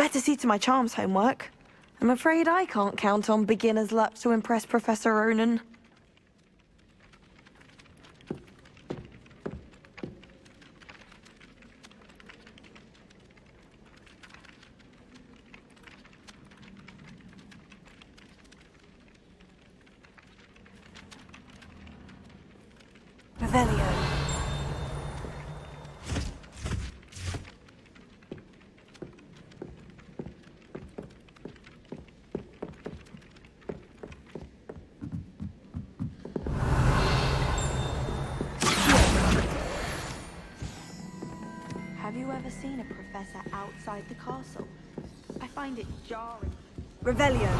better see to my charms homework. I'm afraid I can't count on beginner's luck to impress Professor Ronan. Revelio. Have you ever seen a professor outside the castle? I find it jarring. Revelio.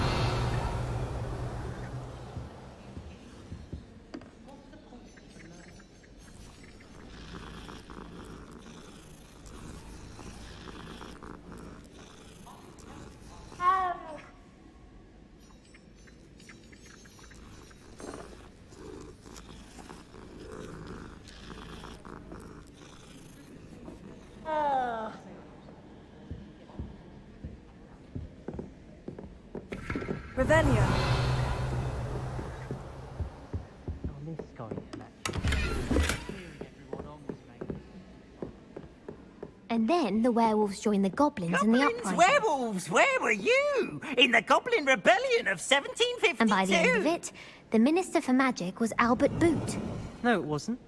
Revelio. And then the werewolves joined the goblins in the uprising. Werewolves, where were you? In the Goblin Rebellion of 1752. And by the end of it, the Minister for Magic was Albert Boot. No, it wasn't.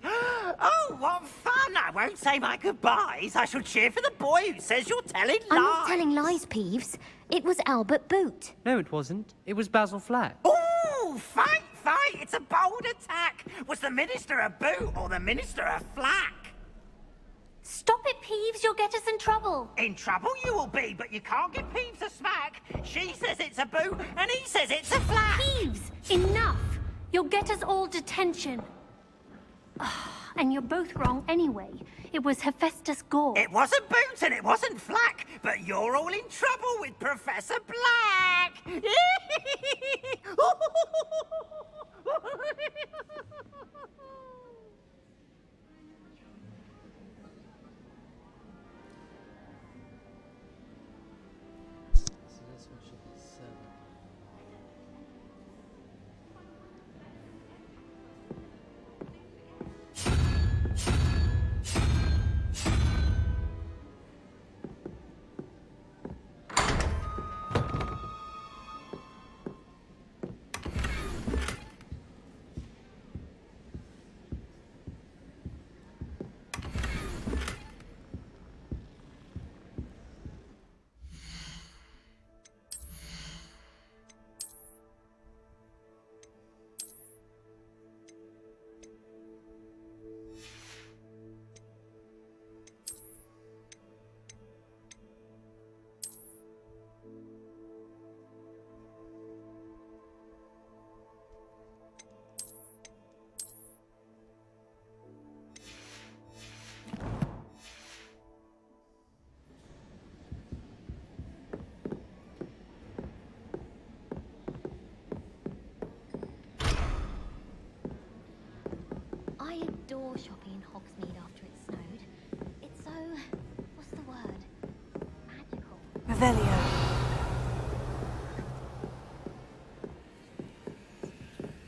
Oh, what fun! I won't say my goodbyes. I shall cheer for the boy who says you're telling lies. I'm not telling lies, Peeves. It was Albert Boot. No, it wasn't. It was Basil Flack. Ooh, fight, fight! It's a bold attack. Was the Minister a boot or the Minister a flack? Stop it, Peeves. You'll get us in trouble. In trouble you will be, but you can't give Peeves a smack. She says it's a boot, and he says it's a flack. Peeves, enough! You'll get us all detention. And you're both wrong anyway. It was Hephaestus Gore. It wasn't boot and it wasn't flack, but you're all in trouble with Professor Black. I adore shopping in Hogsmeade after it snowed. It's so... what's the word? Magical. Revelio.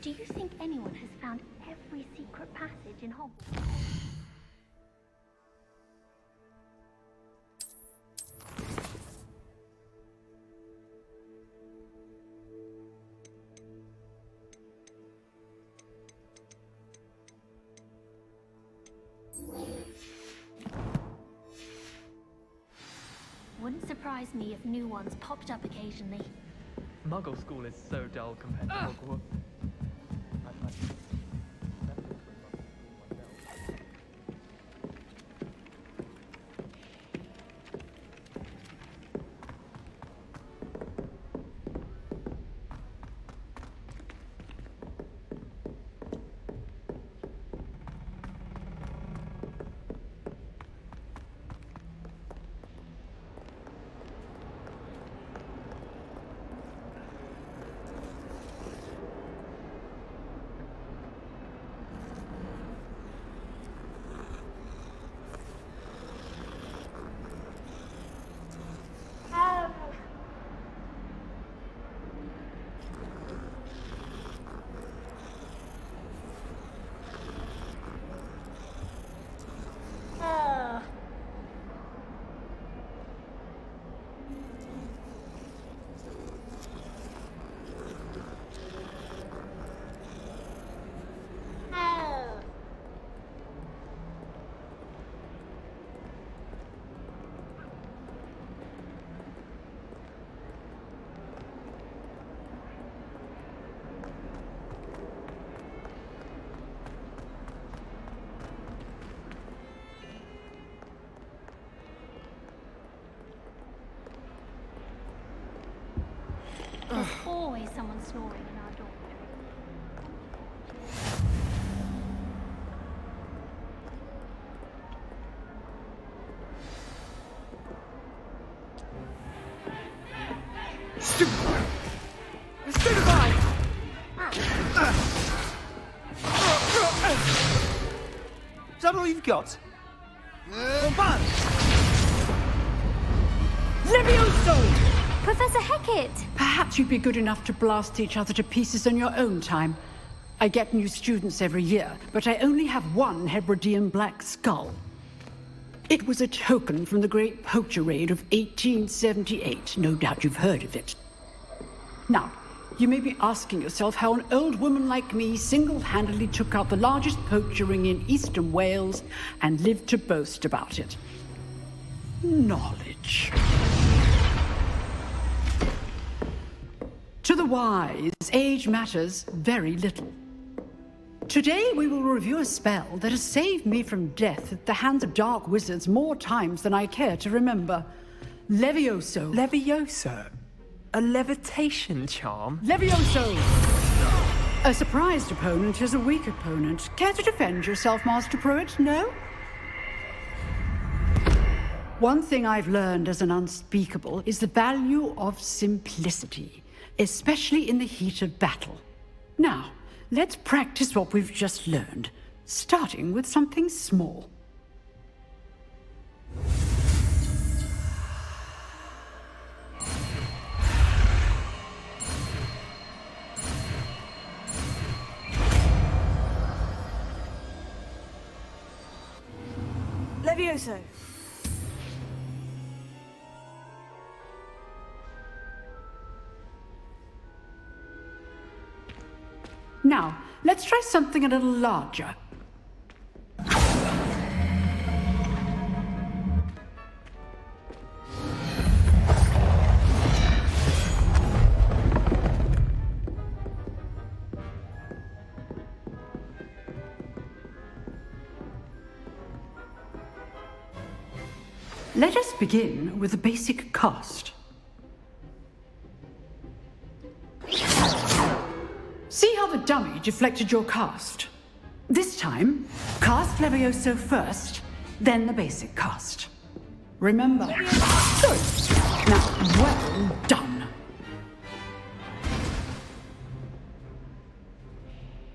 Do you think anyone has found every secret passage in Hogwarts? Wouldn't surprise me if new ones popped up occasionally. Muggle school is so dull compared to Hogwarts. There's always someone snoring in our dormitory. Is that all you've got? Levioso! Professor Hecat! Perhaps you'd be good enough to blast each other to pieces in your own time. I get new students every year, but I only have one Hebridean black skull. It was a token from the Great Poacher Raid of 1878. No doubt you've heard of it. Now, you may be asking yourself how an old woman like me single-handedly took out the largest poacher ring in eastern Wales and lived to boast about it. Knowledge. To the wise, age matters very little. Today we will review a spell that has saved me from death at the hands of dark wizards more times than I care to remember. Levioso. Levioso? A levitation charm? Levioso! A surprised opponent is a weak opponent. Care to defend yourself, Master Pruitt? No? One thing I've learned as an unspeakable is the value of simplicity, especially in the heat of battle. Now, let's practice what we've just learned, starting with something small. Levioso. Now, let's try something a little larger. Let us begin with the basic cast. See how the dummy deflected your cast? This time, cast Levioso first, then the basic cast. Remember? Good. Now, well done.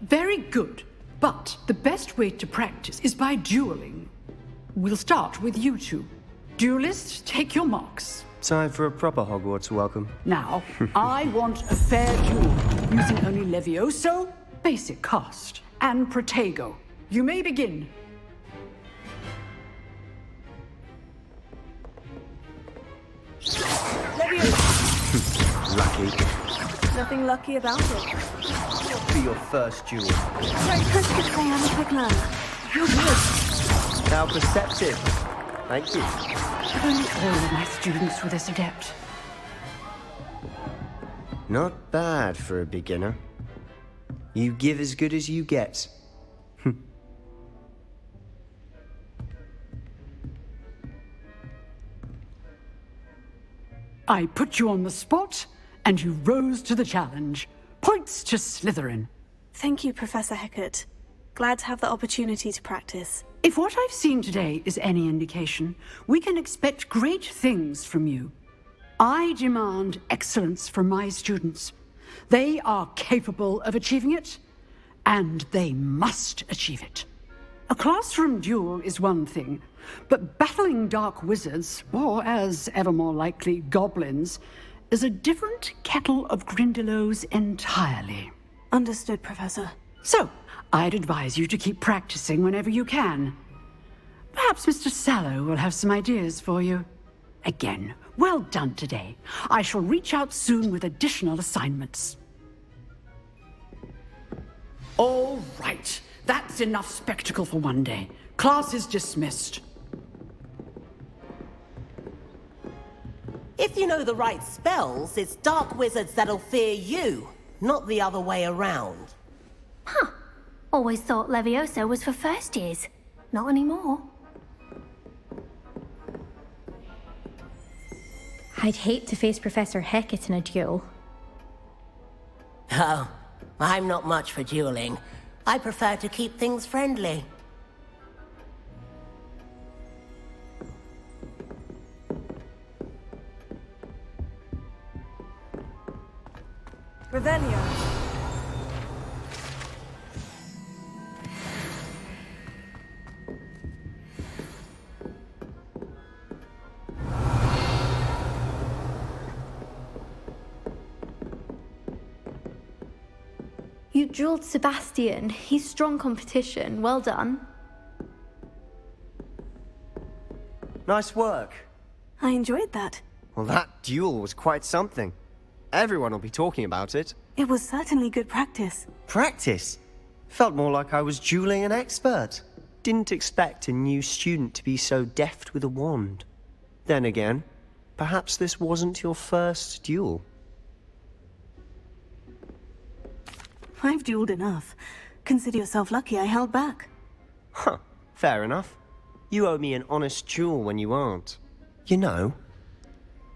Very good. But the best way to practice is by dueling. We'll start with you two. Duelists, take your marks. Time for a proper Hogwarts welcome. Now, I want a fair duel, using only Levioso, basic cast, and Protego. You may begin. Levioso. Lucky. Nothing lucky about it. What'll be your first duel? Very Christmas, I am a quick learner. You're good. How perceptive. Thank you. If only all of my students were this adept. Not bad for a beginner. You give as good as you get. I put you on the spot, and you rose to the challenge. Points to Slytherin. Thank you, Professor Hecat. Glad to have the opportunity to practice. If what I've seen today is any indication, we can expect great things from you. I demand excellence from my students. They are capable of achieving it, and they must achieve it. A classroom duel is one thing, but battling dark wizards, or as ever more likely, goblins, is a different kettle of Grindylows entirely. Understood, Professor. So, I'd advise you to keep practicing whenever you can. Perhaps Mr. Sallow will have some ideas for you. Again, well done today. I shall reach out soon with additional assignments. All right. That's enough spectacle for one day. Class is dismissed. If you know the right spells, it's dark wizards that'll fear you, not the other way around. Huh. Always thought Levioso was for first years. Not anymore. I'd hate to face Professor Hecat in a duel. Oh, I'm not much for dueling. I prefer to keep things friendly. Revelio. You dueled Sebastian. He's strong competition. Well done. Nice work. I enjoyed that. Well, that duel was quite something. Everyone will be talking about it. It was certainly good practice. Practice? Felt more like I was dueling an expert. Didn't expect a new student to be so deft with a wand. Then again, perhaps this wasn't your first duel. I've dueled enough. Consider yourself lucky I held back. Huh, fair enough. You owe me an honest duel when you aren't. You know,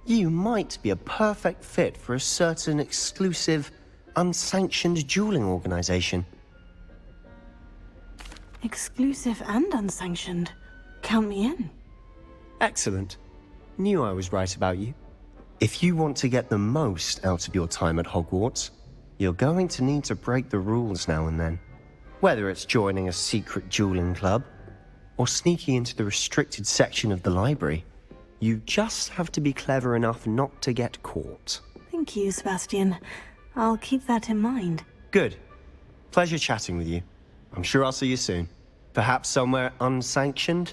you might be a perfect fit for a certain exclusive, unsanctioned dueling organization. Exclusive and unsanctioned. Count me in. Excellent. Knew I was right about you. If you want to get the most out of your time at Hogwarts, you're going to need to break the rules now and then. Whether it's joining a secret dueling club, or sneaking into the restricted section of the library, you just have to be clever enough not to get caught. Thank you, Sebastian. I'll keep that in mind. Good. Pleasure chatting with you. I'm sure I'll see you soon. Perhaps somewhere unsanctioned?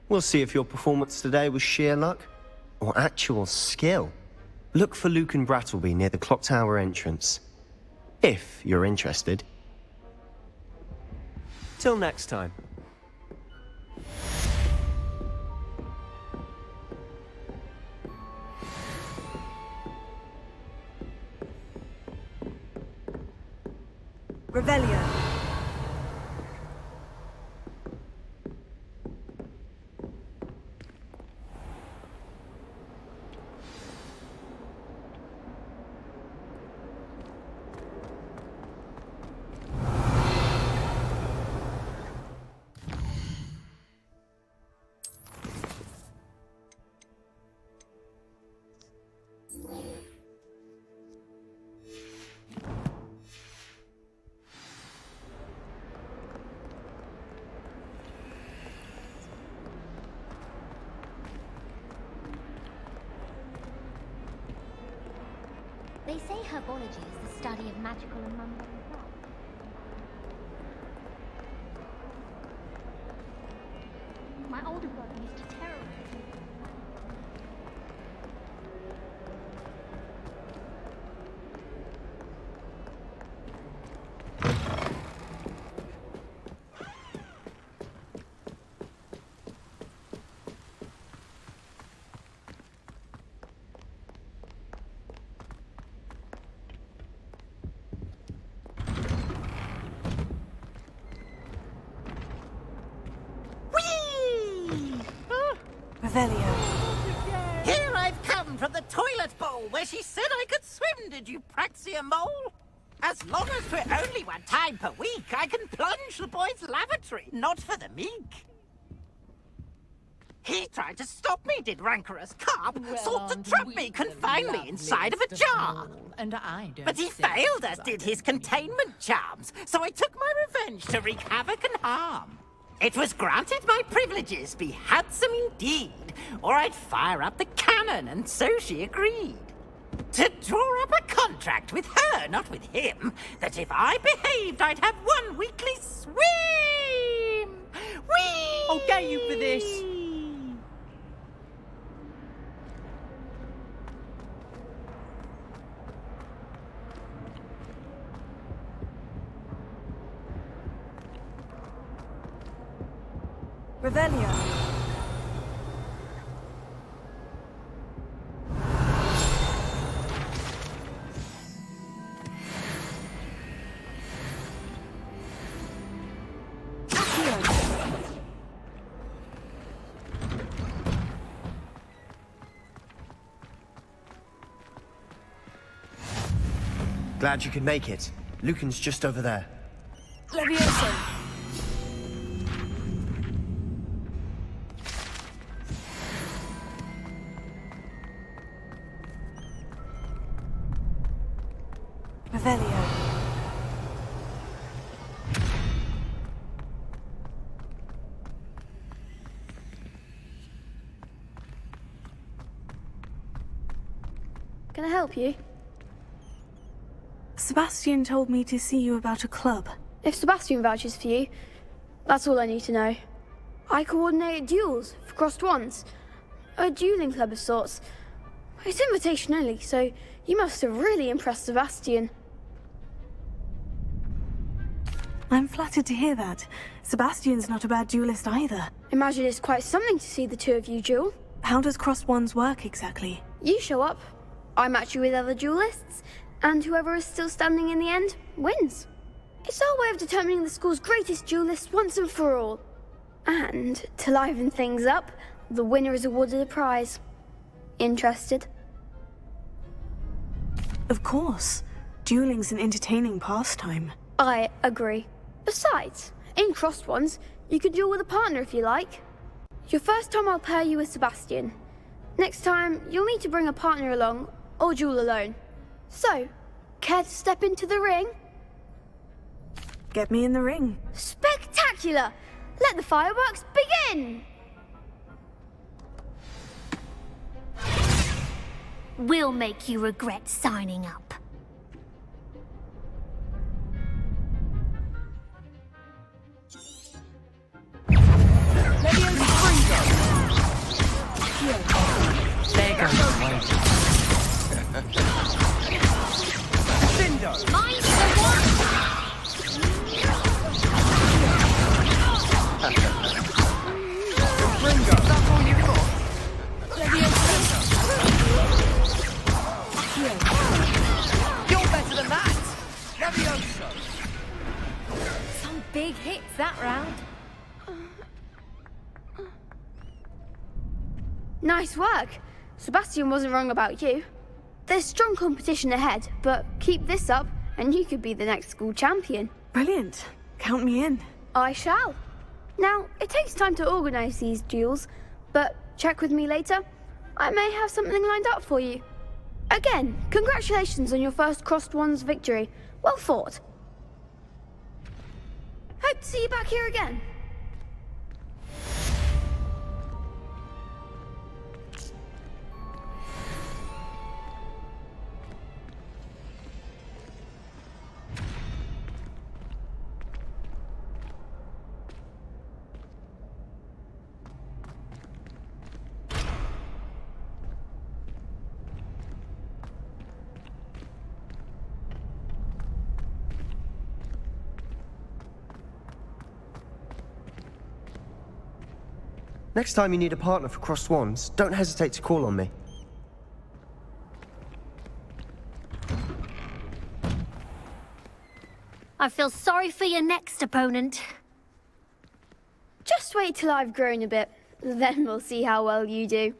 We'll see if your performance today was sheer luck, or actual skill. Look for Luke and Brattleby near the clock tower entrance. If you're interested. Till next time. Revelio. They say herbology is the study of magical and mundane plants. My older brother used to terrorize me. Revelio. Here I've come from the toilet bowl where she said I could swim, did you praxia mole? As long as we're only one time per week, I can plunge the boy's lavatory, not for the meek. He tried to stop me, did rancorous carp, sought to trap me, confine me inside of a jar. And I don't But he failed, as did his containment charms, so I took my revenge to wreak havoc and harm. It was granted my privileges be handsome indeed, or I'd fire up the cannon, and so she agreed. To draw up a contract with her, not with him, that if I behaved, I'd have one weekly swim! Whee! I'll get you for this. Revelio. Glad you could make it. Lucan's just over there. Levioso! Revelio. Can I help you? Sebastian told me to see you about a club. If Sebastian vouches for you, that's all I need to know. I coordinate duels for crossed wands. A dueling club of sorts. It's invitation only, so you must have really impressed Sebastian. I'm flattered to hear that. Sebastian's not a bad duelist either. Imagine it's quite something to see the two of you duel. How does crossed wands work exactly? You show up, I match you with other duelists, and whoever is still standing in the end wins. It's our way of determining the school's greatest duelist once and for all. And to liven things up, the winner is awarded a prize. Interested? Of course. Dueling's an entertaining pastime. I agree. Besides, in crossed ones, you can duel with a partner if you like. Your first time I'll pair you with Sebastian. Next time, you'll need to bring a partner along, or duel alone. So, care to step into the ring? Get me in the ring. Spectacular! Let the fireworks begin! We'll make you regret signing up. There goes the way. Mine's the one! Ringo! That's all you got? You're better than that! Levioso! Some big hits that round. Nice work. Sebastian wasn't wrong about you. There's strong competition ahead, but keep this up and you could be the next school champion. Brilliant. Count me in. I shall. Now, it takes time to organise these duels, but check with me later. I may have something lined up for you. Again, congratulations on your first crossed wands victory. Well fought. Hope to see you back here again. Next time you need a partner for crossed wands, don't hesitate to call on me. I feel sorry for your next opponent. Just wait till I've grown a bit, then we'll see how well you do.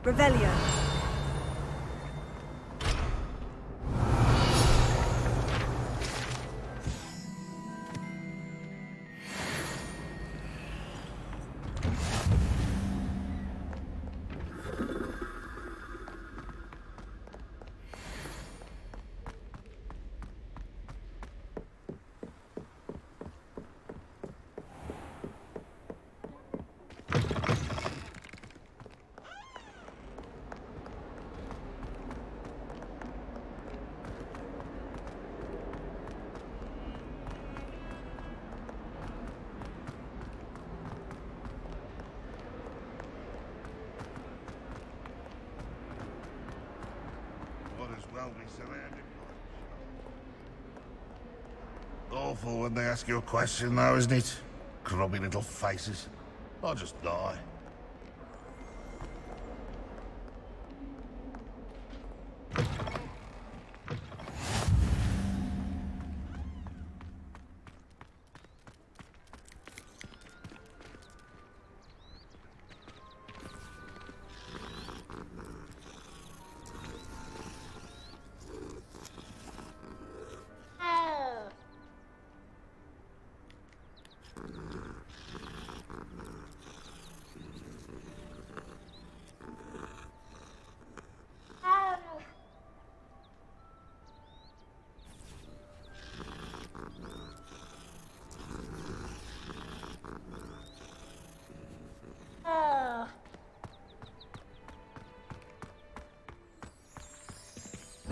Revelio. well be surrounded by... Awful when they ask you a question, though, isn't it? Grubby little faces. I'll just die.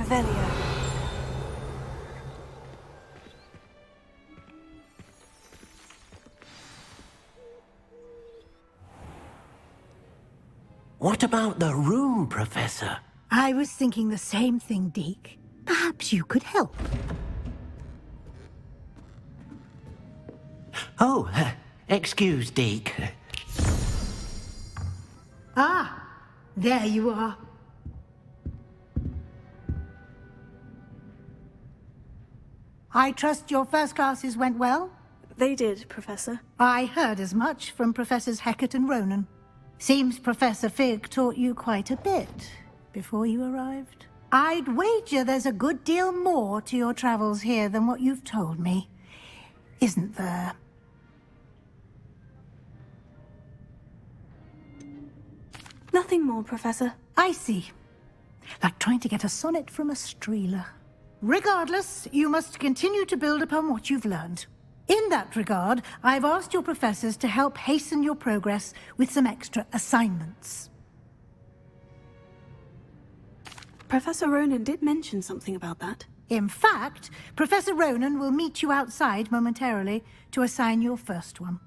Revelio. What about the room, Professor? I was thinking the same thing, Deke. Perhaps you could help. Oh, excuse, Deke. Ah, there you are. I trust your first classes went well? They did, Professor. I heard as much from Professors Hecat and Ronan. Seems Professor Fig taught you quite a bit before you arrived. I'd wager there's a good deal more to your travels here than what you've told me. Isn't there? Nothing more, Professor. I see. Like trying to get a sonnet from a streeler. Regardless, you must continue to build upon what you've learned. In that regard, I've asked your professors to help hasten your progress with some extra assignments. Professor Ronan did mention something about that. In fact, Professor Ronan will meet you outside momentarily to assign your first one.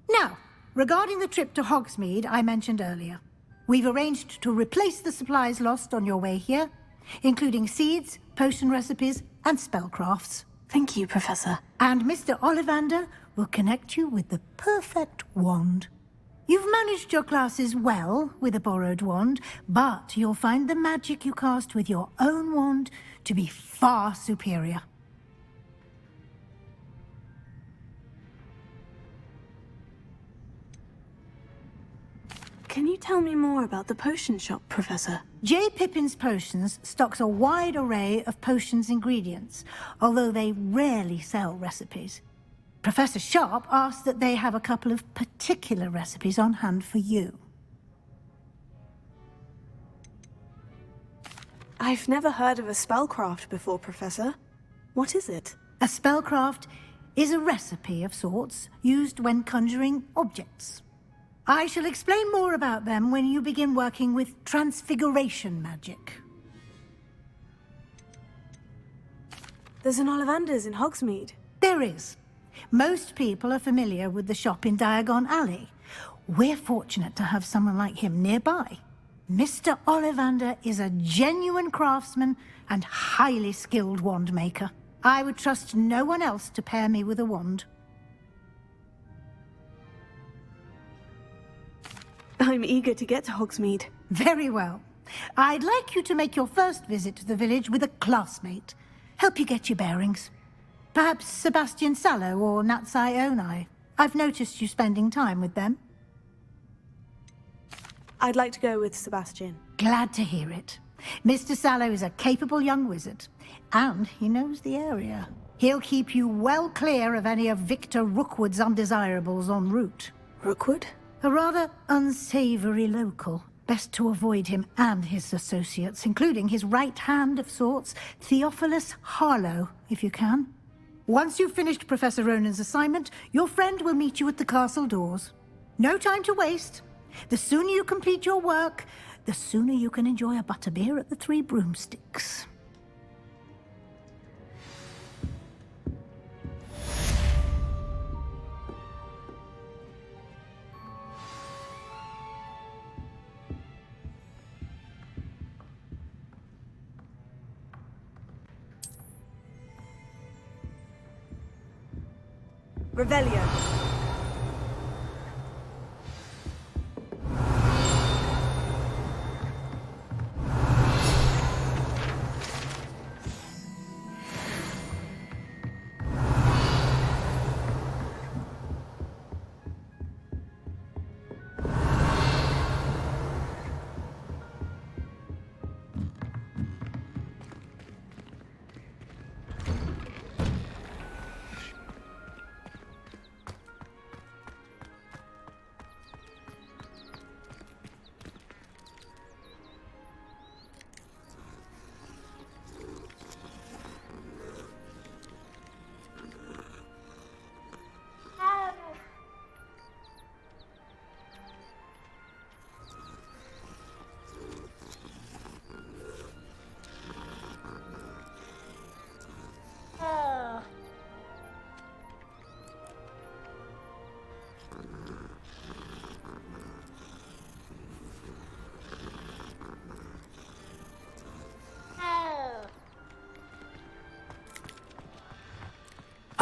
Now, regarding the trip to Hogsmeade I mentioned earlier, we've arranged to replace the supplies lost on your way here, including seeds, potion recipes, and spellcrafts. Thank you, Professor. And Mr. Ollivander will connect you with the perfect wand. You've managed your classes well with a borrowed wand, but you'll find the magic you cast with your own wand to be far superior. Can you tell me more about the potion shop, Professor? J. Pippin's Potions stocks a wide array of potions ingredients, although they rarely sell recipes. Professor Sharp asked that they have a couple of particular recipes on hand for you. I've never heard of a spellcraft before, Professor. What is it? A spellcraft is a recipe of sorts used when conjuring objects. I shall explain more about them when you begin working with transfiguration magic. There's an Ollivander's in Hogsmeade. There is. Most people are familiar with the shop in Diagon Alley. We're fortunate to have someone like him nearby. Mr. Ollivander is a genuine craftsman and highly skilled wand maker. I would trust no one else to pair me with a wand. I'm eager to get to Hogsmeade. Very well. I'd like you to make your first visit to the village with a classmate. Help you get your bearings. Perhaps Sebastian Sallow or Natsai Onai. I've noticed you spending time with them. I'd like to go with Sebastian. Glad to hear it. Mr. Sallow is a capable young wizard, and he knows the area. He'll keep you well clear of any of Victor Rookwood's undesirables en route. Rookwood? A rather unsavory local. Best to avoid him and his associates, including his right hand of sorts, Theophilus Harlow, if you can. Once you've finished Professor Ronan's assignment, your friend will meet you at the castle doors. No time to waste. The sooner you complete your work, the sooner you can enjoy a butterbeer at the Three Broomsticks. Revelio.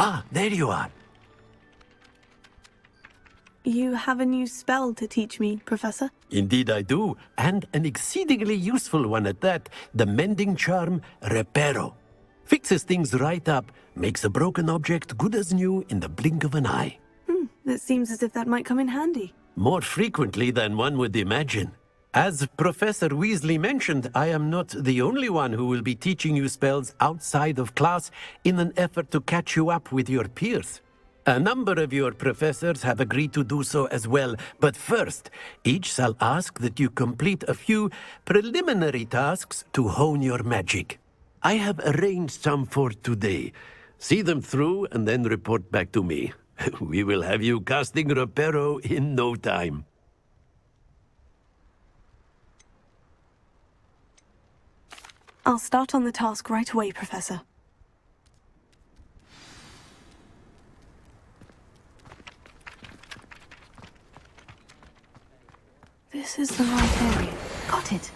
Ah, there you are. You have a new spell to teach me, Professor? Indeed I do, and an exceedingly useful one at that. The mending charm, Reparo. Fixes things right up, makes a broken object good as new in the blink of an eye. It seems as if that might come in handy. More frequently than one would imagine. As Professor Weasley mentioned, I am not the only one who will be teaching you spells outside of class in an effort to catch you up with your peers. A number of your professors have agreed to do so as well, but first, each shall ask that you complete a few preliminary tasks to hone your magic. I have arranged some for today. See them through and then report back to me. We will have you casting Reparo in no time. I'll start on the task right away, Professor. This is the right area. Got it.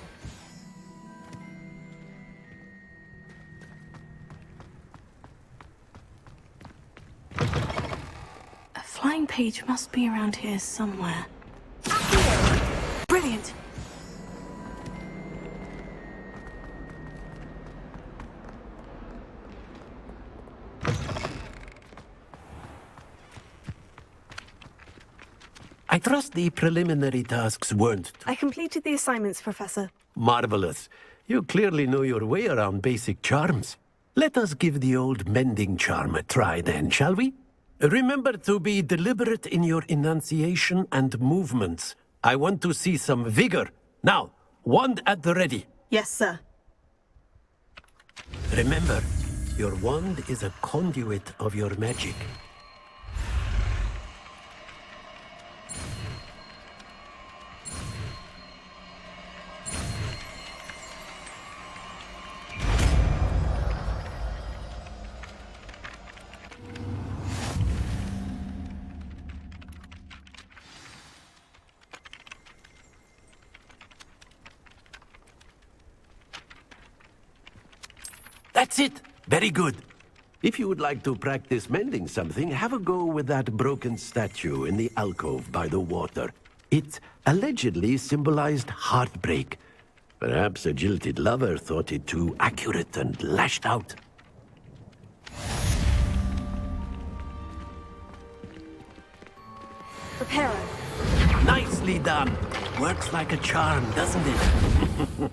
A flying page must be around here somewhere. Brilliant! I trust the preliminary tasks weren't I completed the assignments, Professor. marvelous. You clearly know your way around basic charms. Let us give the old mending charm a try then, shall we? Remember to be deliberate in your enunciation and movements. I want to see some vigor. Now, wand at the ready. Yes, sir. Remember, your wand is a conduit of your magic. That's it. Very good. If you would like to practice mending something, have a go with that broken statue in the alcove by the water. It allegedly symbolized heartbreak. Perhaps a jilted lover thought it too accurate and lashed out. Reparo. Nicely done. Works like a charm, doesn't it?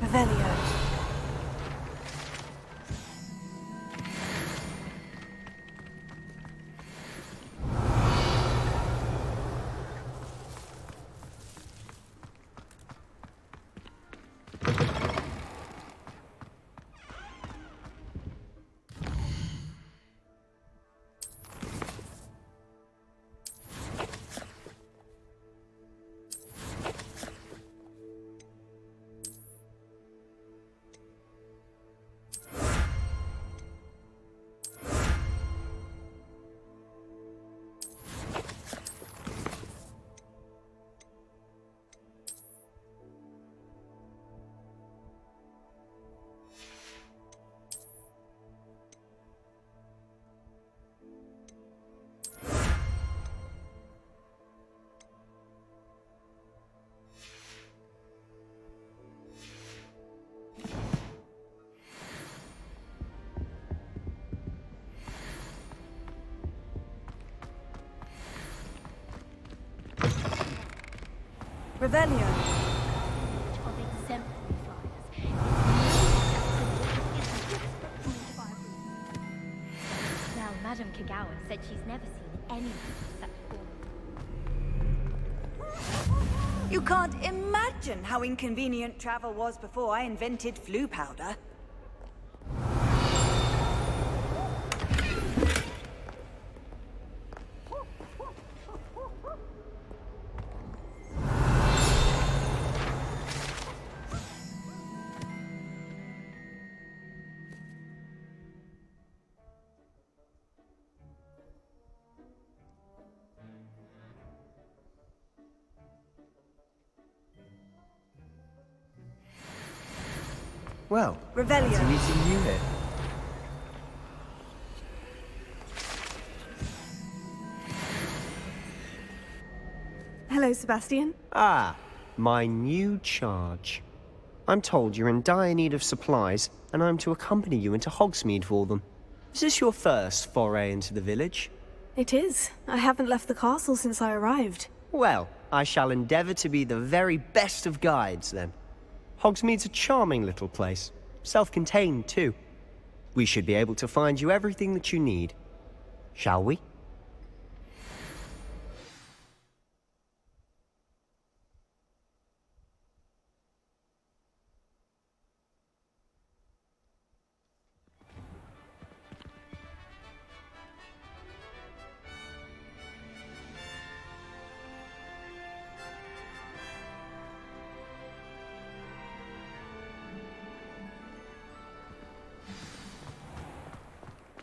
Revelio. Revelio. Of exemplary flyers. Well, Madame Kagawa said she's never seen anything of such form. You can't imagine how inconvenient travel was before I invented flu powder. Well, Revelio. fancy meeting you here. Hello, Sebastian. Ah, my new charge. I'm told you're in dire need of supplies, and I'm to accompany you into Hogsmeade for them. Is this your first foray into the village? It is. I haven't left the castle since I arrived. Well, I shall endeavour to be the very best of guides, then. Hogsmeade's a charming little place. Self-contained, too. We should be able to find you everything that you need. Shall we?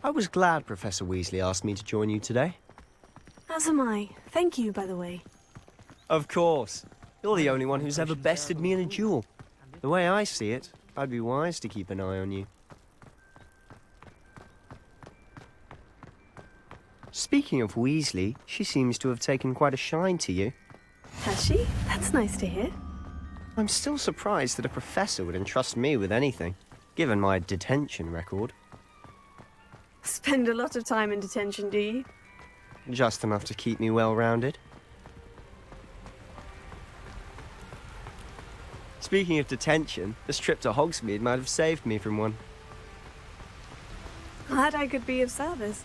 I was glad Professor Weasley asked me to join you today. As am I. Thank you, by the way. Of course. You're the only one who's ever bested me in a duel. The way I see it, I'd be wise to keep an eye on you. Speaking of Weasley, she seems to have taken quite a shine to you. Has she? That's nice to hear. I'm still surprised that a professor would entrust me with anything, given my detention record. Spend a lot of time in detention, do you? Just enough to keep me well-rounded. Speaking of detention, this trip to Hogsmeade might have saved me from one. Glad I could be of service.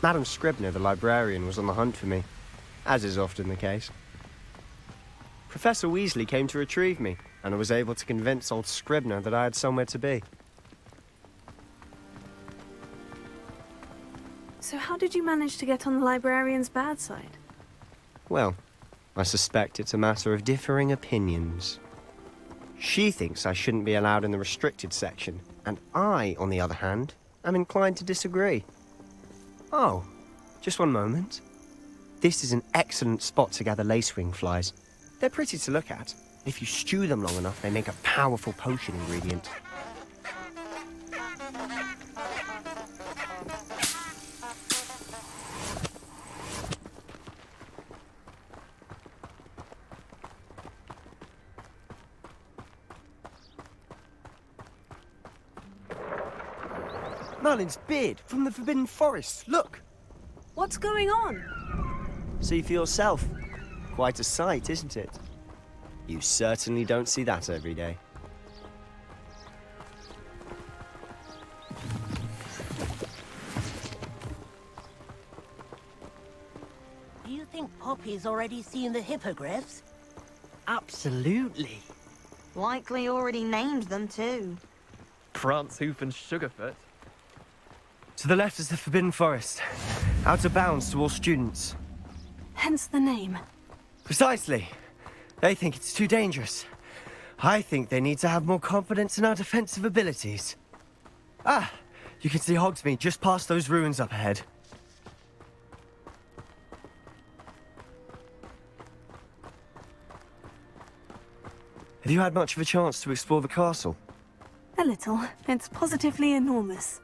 Madam Scribner, the librarian, was on the hunt for me, as is often the case. Professor Weasley came to retrieve me, and I was able to convince old Scribner that I had somewhere to be. So how did you manage to get on the librarian's bad side? Well, I suspect it's a matter of differing opinions. She thinks I shouldn't be allowed in the restricted section, and I, on the other hand, am inclined to disagree. Oh, just one moment. This is an excellent spot to gather lacewing flies. They're pretty to look at. If you stew them long enough, they make a powerful potion ingredient. Merlin's beard from the Forbidden Forest. Look! What's going on? See for yourself. Quite a sight, isn't it? You certainly don't see that every day. Do you think Poppy's already seen the hippogriffs? Absolutely. Likely already named them too. Prance, Hoof, and Sugarfoot. To the left is the Forbidden Forest. Out of bounds to all students. Hence the name. Precisely. They think it's too dangerous. I think they need to have more confidence in our defensive abilities. Ah, you can see Hogsmeade just past those ruins up ahead. Have you had much of a chance to explore the castle? A little. It's positively enormous.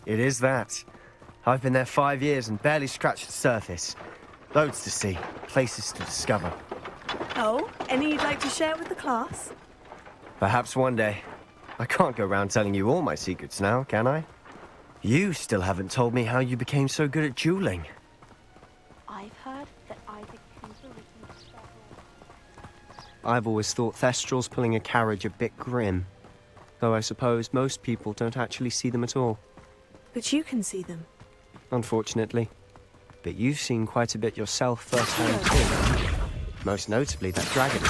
It is that. I've been there 5 years and barely scratched the surface. Loads to see, places to discover. Oh, any you'd like to share with the class? Perhaps one day. I can't go around telling you all my secrets now, can I? You still haven't told me how you became so good at dueling. I've heard that Isaac Cooper received several... I've always thought Thestral's pulling a carriage a bit grim. Though I suppose most people don't actually see them at all. But you can see them. Unfortunately. But you've seen quite a bit yourself firsthand too. Most notably, that dragon.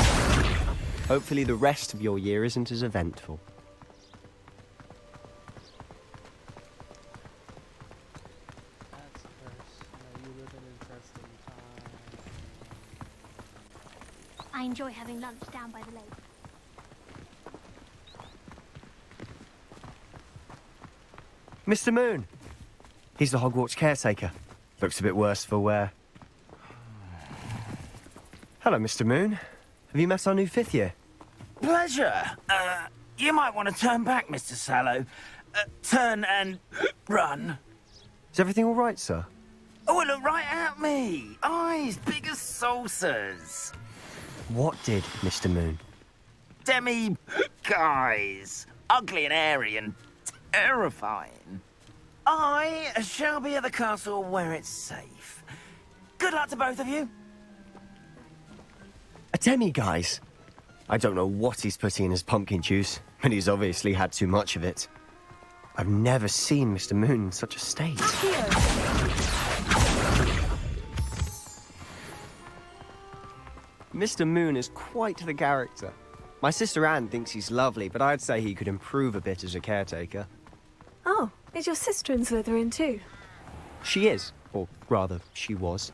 Hopefully the rest of your year isn't as eventful. I enjoy having lunch down by the lake. Mr. Moon! He's the Hogwarts caretaker. Looks a bit worse for wear. Hello, Mr. Moon. Have you met our new 5th year? Pleasure. You might want to turn back, Mr. Sallow. Turn and run. Is everything all right, sir? Oh, look right at me. Eyes big as saucers. What did, Mr. Moon? Demi guys. Ugly and airy and terrifying. I shall be at the castle where it's safe. Good luck to both of you. A demi-guise? I don't know what he's putting in his pumpkin juice, but he's obviously had too much of it. I've never seen Mr. Moon in such a state. Mr. Moon is quite the character. My sister Anne thinks he's lovely, but I'd say he could improve a bit as a caretaker. Oh, is your sister in Slytherin too? She is, or rather, she was.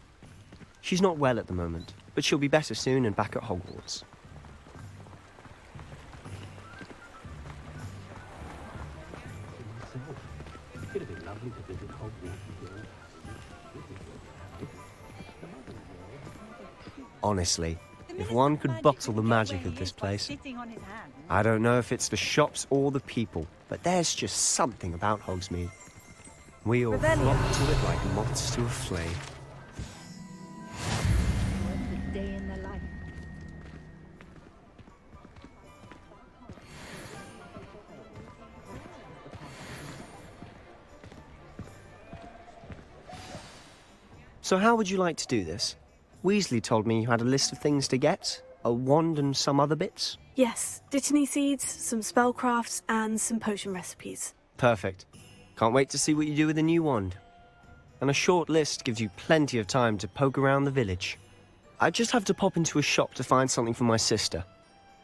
She's not well at the moment, but she'll be better soon and back at Hogwarts. Honestly, if one could bottle the magic of this place. I don't know if it's the shops or the people, but there's just something about Hogsmeade. We all flock to it like moths to a flame. So how would you like to do this? Weasley told me you had a list of things to get, a wand and some other bits. Yes, Dittany seeds, some spellcrafts, and some potion recipes. Perfect. Can't wait to see what you do with the new wand. And a short list gives you plenty of time to poke around the village. I just have to pop into a shop to find something for my sister.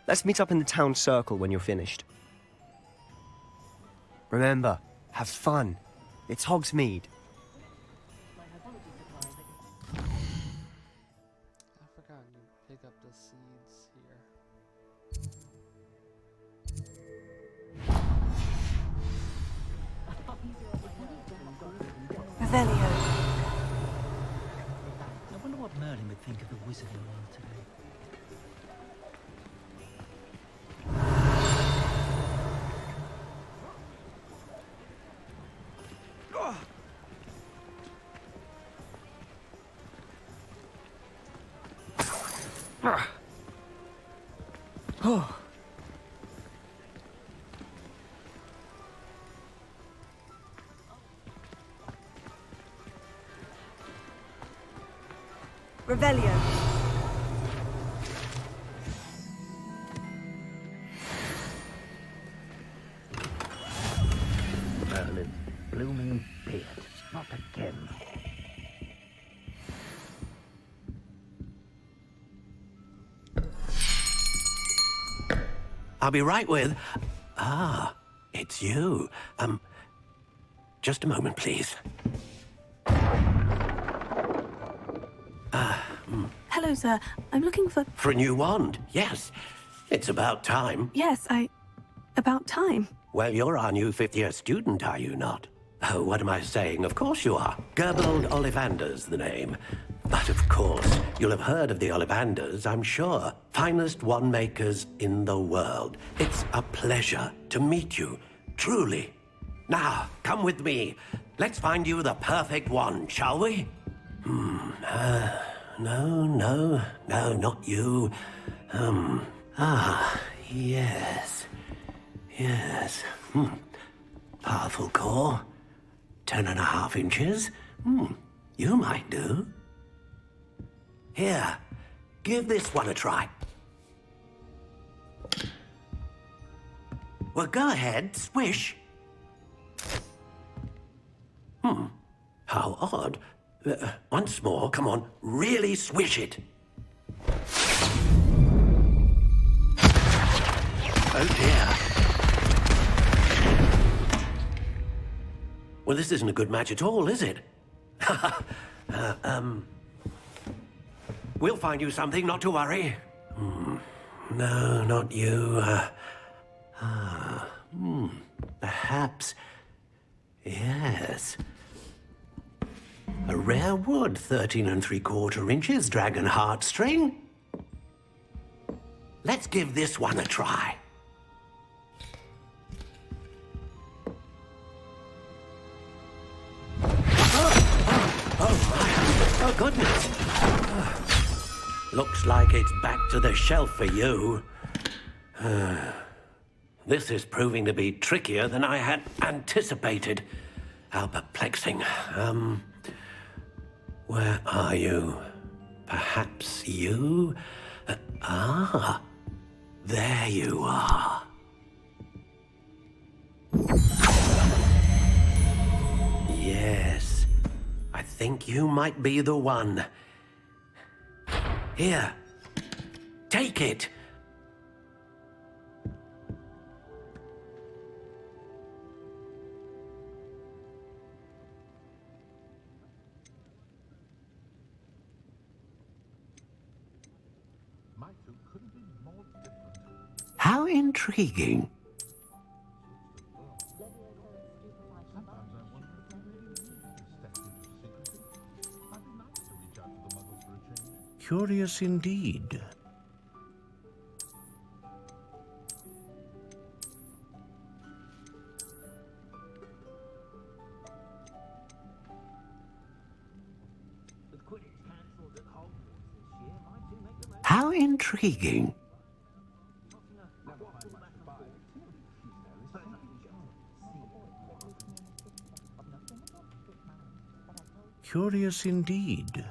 Let's meet up in the town circle when you're finished. Remember, have fun. It's Hogsmeade. Revelio. I wonder what Merlin would think of the wizarding world today. Oh. Revelio. Merlin, blooming beard, not again. I'll be right with... Ah, it's you. Just a moment, please. Hello, sir. I'm looking for... For a new wand, yes. It's about time. Yes, about time. Well, you're our new 5th-year student, are you not? Oh, what am I saying? Of course you are. Gerbold Ollivander's the name. But of course, you'll have heard of the Ollivanders, I'm sure. Finest wand makers in the world. It's a pleasure to meet you, truly. Now, come with me. Let's find you the perfect wand, shall we? No, not you. Yes. Powerful core. 10.5 inches. You might do. Here, give this one a try. Well, go ahead, swish. How odd. Once more, come on, really swish it. Well, this isn't a good match at all, is it? We'll find you something, not to worry. No, not you. Perhaps. Yes. A rare wood, 13 3/4 inches, dragon heartstring. Let's give this one a try. Oh, goodness. Looks like it's back to the shelf for you. This is proving to be trickier than I had anticipated. How perplexing. Where are you? Perhaps you? There you are. Yes, I think you might be the one. Here, take it. How intriguing. Curious indeed. How intriguing. Curious indeed.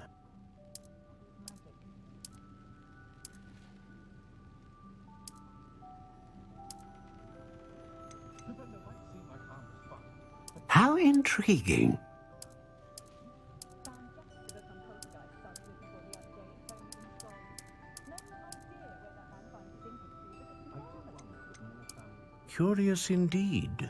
How intriguing. Curious indeed.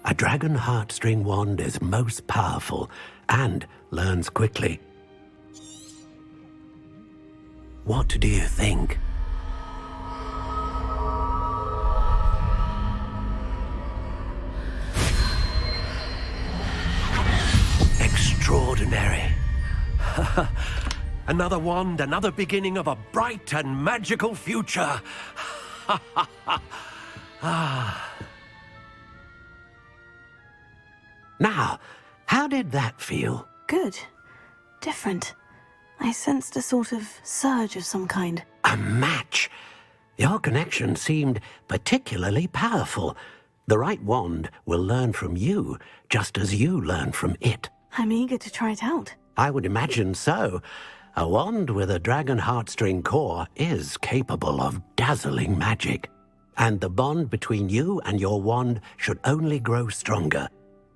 A dragon heartstring wand is most powerful and learns quickly. What do you think? Extraordinary. Another wand, another beginning of a bright and magical future. Now, how did that feel? Good. Different. I sensed a sort of surge of some kind. A match. Your connection seemed particularly powerful. The right wand will learn from you, just as you learn from it. I'm eager to try it out. I would imagine so. A wand with a dragon heartstring core is capable of dazzling magic. And the bond between you and your wand should only grow stronger.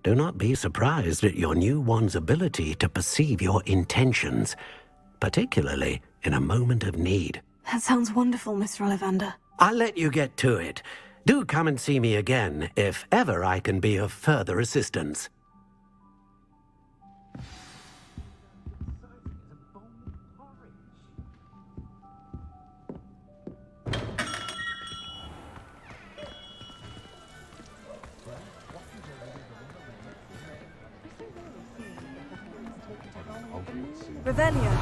Do not be surprised at your new wand's ability to perceive your intentions, particularly in a moment of need. That sounds wonderful, Mr. Ollivander. I'll let you get to it. Do come and see me again if ever I can be of further assistance. Revelio.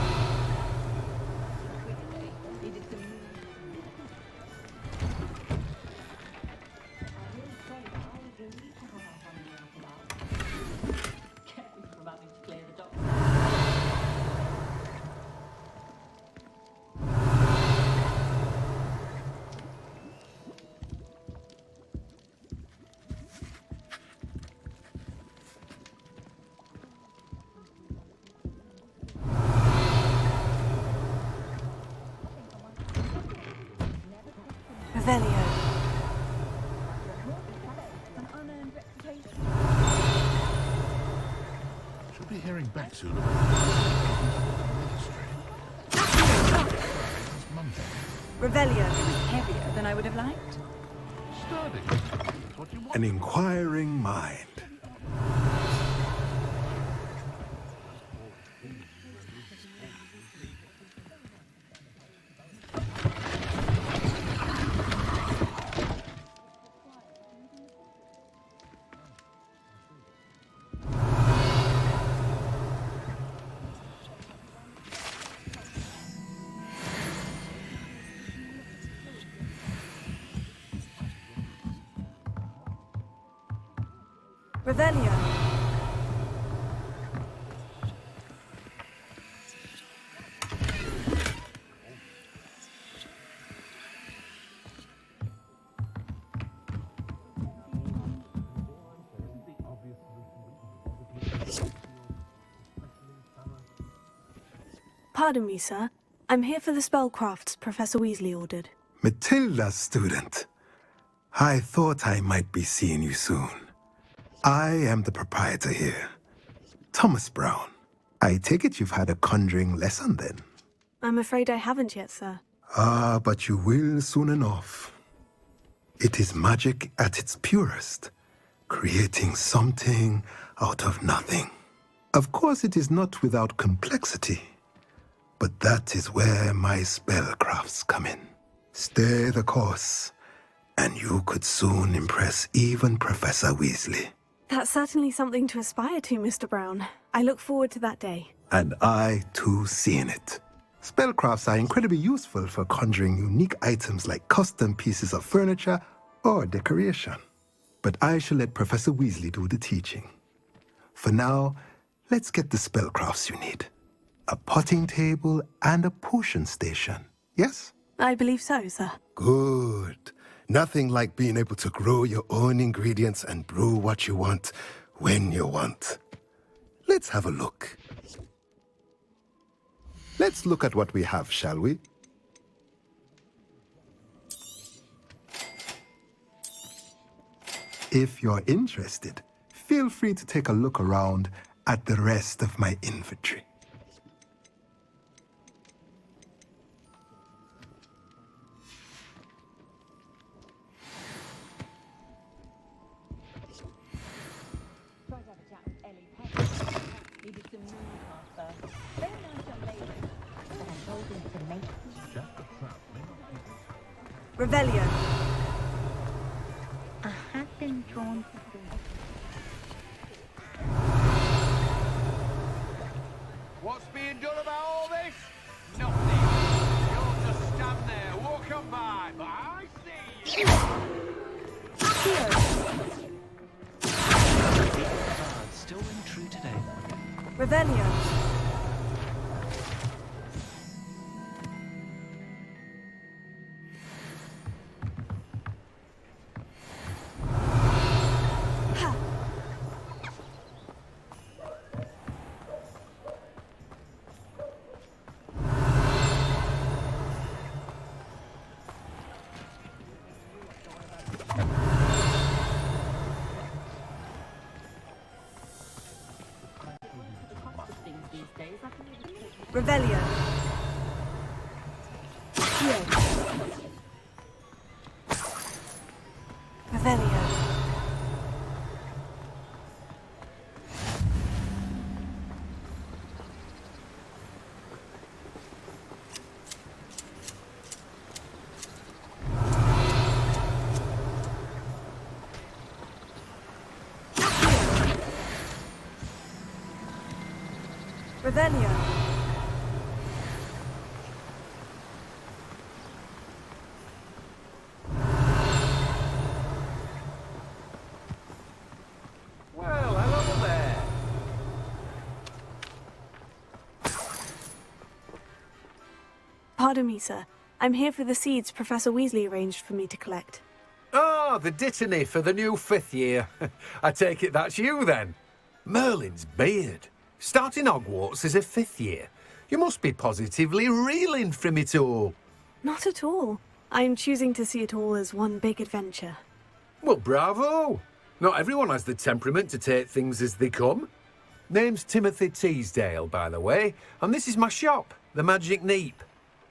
be hearing back soon about Monday. Revelio. It was heavier than I would have liked. Sturdy. That's what you want. An inquiring mind. Revelio. Pardon me, sir. I'm here for the spellcrafts Professor Weasley ordered. Matilda's student. I thought I might be seeing you soon. I am the proprietor here, Thomas Brown. I take it you've had a conjuring lesson then? I'm afraid I haven't yet, sir. Ah, but you will soon enough. It is magic at its purest, creating something out of nothing. Of course, it is not without complexity, but that is where my spellcrafts come in. Stay the course, and you could soon impress even Professor Weasley. That's certainly something to aspire to, Mr. Brown. I look forward to that day. And I, too, seeing it. Spellcrafts are incredibly useful for conjuring unique items like custom pieces of furniture or decoration. But I shall let Professor Weasley do the teaching. For now, let's get the spellcrafts you need. A potting table and a potion station, yes? I believe so, sir. Good. Nothing like being able to grow your own ingredients and brew what you want when you want. Let's have a look. Let's look at what we have, shall we? If you're interested, feel free to take a look around at the rest of my inventory. Revelio. I have been drawn to the... What's being done about all this? Nothing. You'll just stand there, walk on by, but I see you. Still ring true today. Revelio. Revelio. Revelio. Revelio. Well, hello there. Pardon me, sir. I'm here for the seeds Professor Weasley arranged for me to collect. Ah, the dittany for the new 5th year. I take it that's you, then. Merlin's beard. Starting Hogwarts as a 5th year. You must be positively reeling from it all. Not at all. I'm choosing to see it all as one big adventure. Well, bravo. Not everyone has the temperament to take things as they come. Name's Timothy Teasdale, by the way, and this is my shop, the Magic Neep.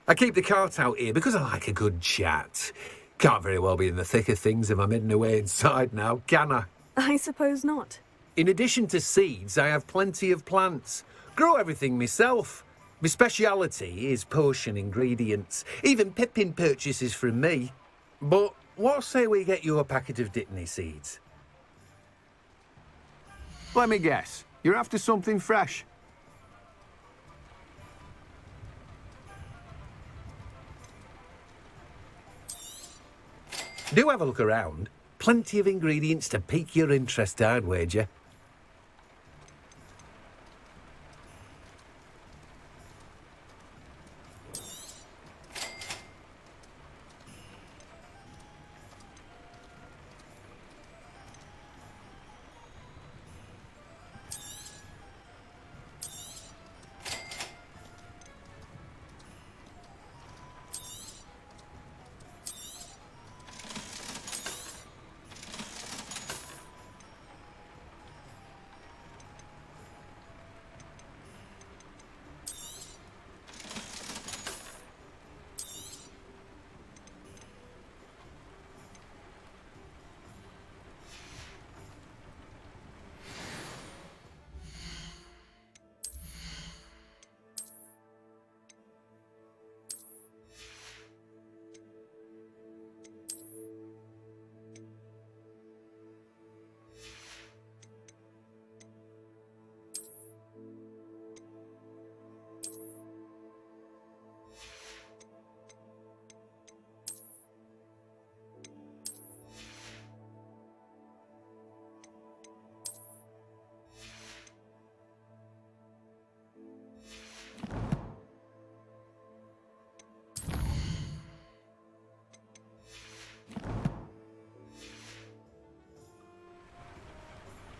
I keep the cart out here because I like a good chat. Can't very well be in the thick of things if I'm hidden away inside now, can I? I suppose not. In addition to seeds, I have plenty of plants. Grow everything myself. My speciality is potion ingredients. Even Pippin purchases from me. But what say we get you a packet of Dittany seeds? Let me guess. You're after something fresh. Do have a look around. Plenty of ingredients to pique your interest, I'd wager.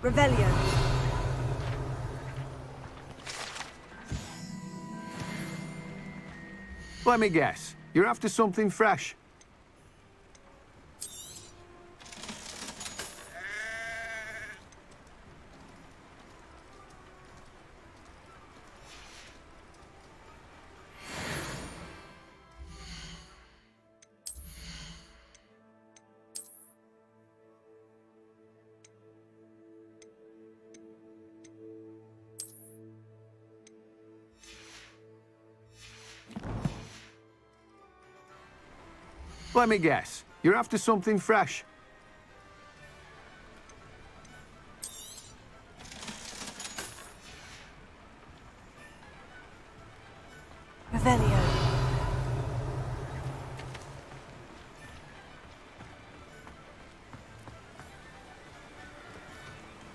Revelio. Let me guess. You're after something fresh. Let me guess. You're after something fresh. Revelio.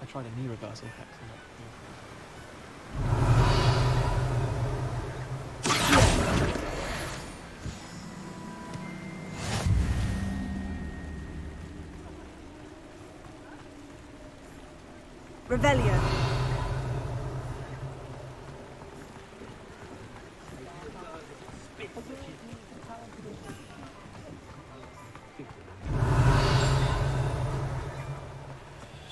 I tried a knee reversal hex and that. Revelio.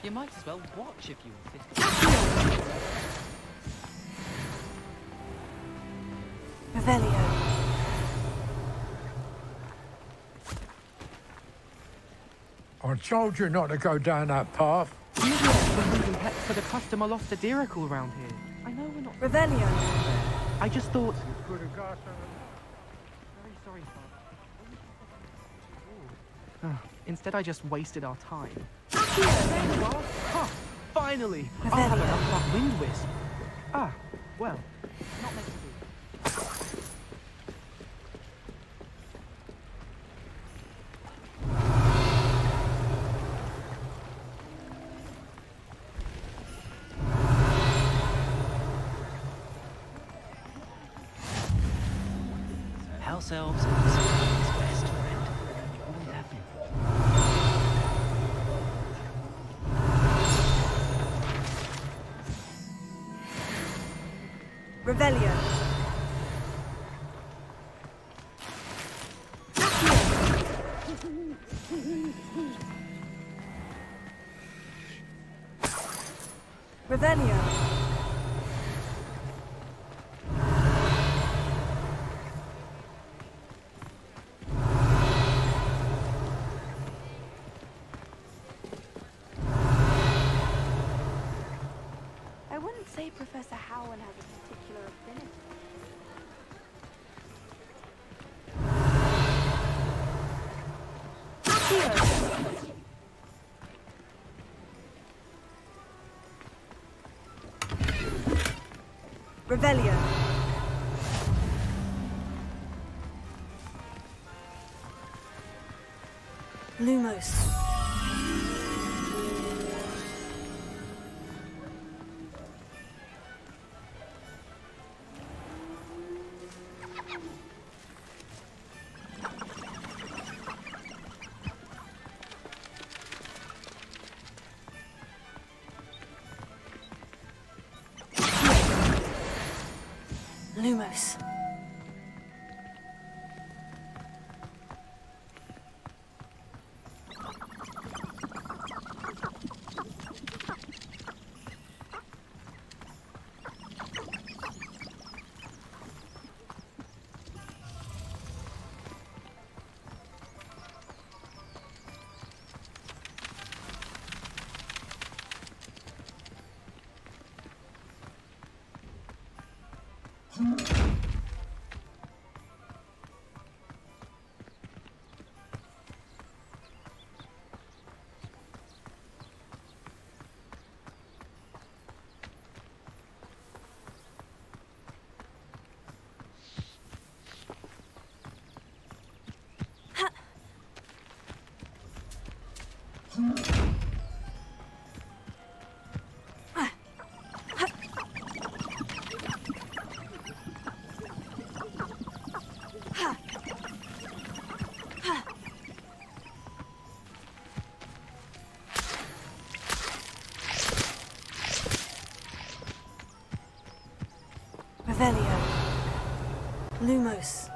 You might as well watch if you insist. Revelio. I told you not to go down that path. For the customer lost a diracle around here. I know we're not. Revelio. I just thought. Could have got Very sorry, Father. Instead, I just wasted our time. There you are. Huh, finally! I'll have enough of that wind wisp. Ah, well, not meant to be. House elves are his best friend. You always have been. Revelio. Revelio. can't say Professor Howard has a particular affinity. Revelio. Lumos. Lumos. Revelio. Lumos.